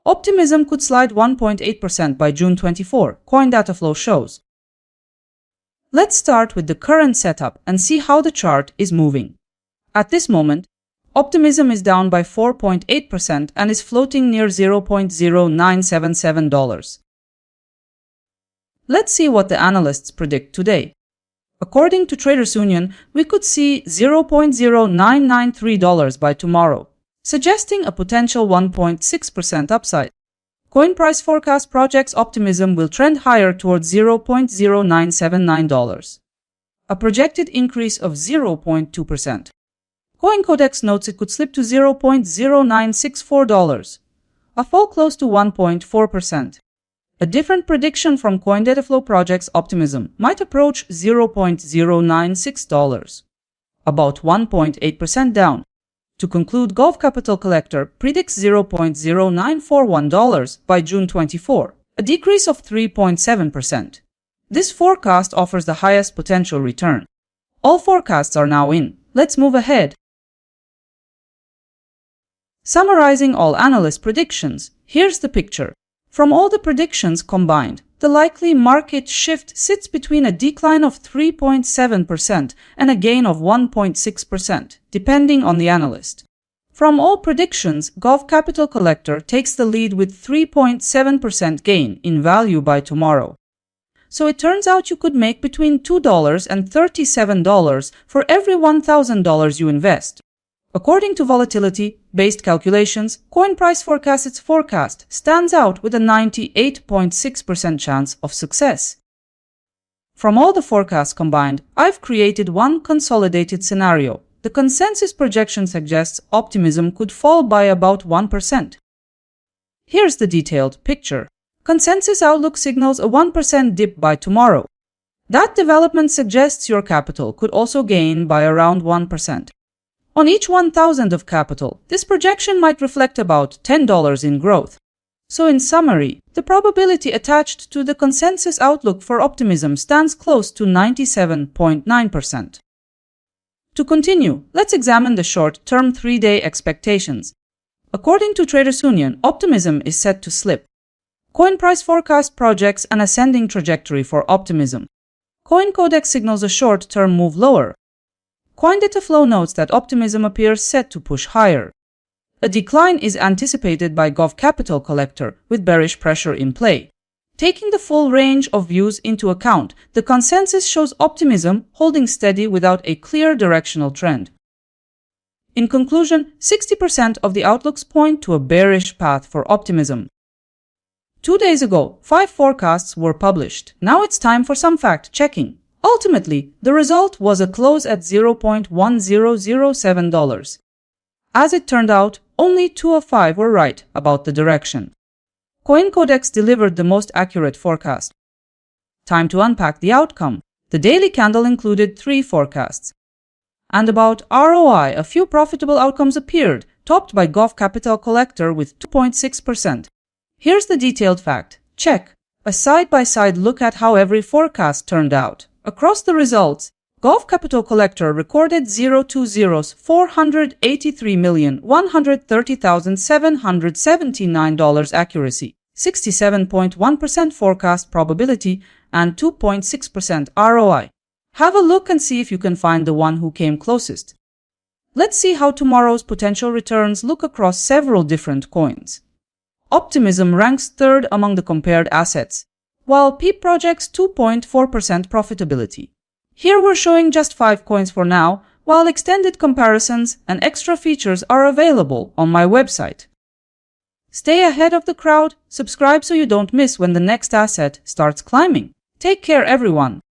Optimism could slide 1.8% by June 24, coin data flow shows. Let's start with the current setup and see how the chart is moving. At this moment, Optimism is down by 4.8% and is floating near $0.0977. Let's see what the analysts predict today. According to Traders Union, we could see $0.0993 by tomorrow, suggesting a potential 1.6% upside. Coin price forecast projects Optimism will trend higher towards $0.0979, a projected increase of 0.2%. CoinCodex notes it could slip to $0.0964, a fall close to 1.4%. A different prediction from CoinDataFlow projects Optimism might approach $0.096, about 1.8% down. To conclude, Gulf Capital Collector predicts $0.0941 by June 24, a decrease of 3.7%. This forecast offers the highest potential return. All forecasts are now in. Let's move ahead. Summarizing all analyst predictions, here's the picture. From all the predictions combined, the likely market shift sits between a decline of 3.7% and a gain of 1.6%, depending on the analyst. From all predictions, Gulf Capital Collector takes the lead with 3.7% gain in value by tomorrow. So it turns out you could make between $2 and $37 for every $1,000 you invest. According to volatility-based calculations, coin price forecast's forecast stands out with a 98.6% chance of success. From all the forecasts combined, I've created one consolidated scenario. The consensus projection suggests Optimism could fall by about 1%. Here's the detailed picture. Consensus outlook signals a 1% dip by tomorrow. That development suggests your capital could also gain by around 1%. On each 1,000 of capital, this projection might reflect about $10 in growth. So in summary, the probability attached to the consensus outlook for Optimism stands close to 97.9%. To continue, let's examine the short-term 3-day expectations. According to Traders Union, Optimism is set to slip. Coin price forecast projects an ascending trajectory for Optimism. CoinCodex signals a short-term move lower. CoinDataFlow notes that Optimism appears set to push higher. A decline is anticipated by Gulf Capital Collector, with bearish pressure in play. Taking the full range of views into account, the consensus shows Optimism holding steady without a clear directional trend. In conclusion, 60% of the outlooks point to a bearish path for Optimism. 2 days ago, 5 forecasts were published. Now it's time for some fact-checking. Ultimately, the result was a close at $0.1007. As it turned out, only 2 of 5 were right about the direction. CoinCodex delivered the most accurate forecast. Time to unpack the outcome. The daily candle included 3 forecasts. And about ROI, a few profitable outcomes appeared, topped by Gulf Capital Collector with 2.6%. Here's the detailed fact check. A side-by-side look at how every forecast turned out. Across the results, Gulf Capital Collector recorded 0.20's $483,130,779 accuracy, 67.1% forecast probability, and 2.6% ROI. Have a look and see if you can find the one who came closest. Let's see how tomorrow's potential returns look across several different coins. Optimism ranks third among the compared assets, while PEEP projects 2.4% profitability. Here we're showing just 5 coins for now, while extended comparisons and extra features are available on my website. Stay ahead of the crowd, subscribe so you don't miss when the next asset starts climbing. Take care everyone.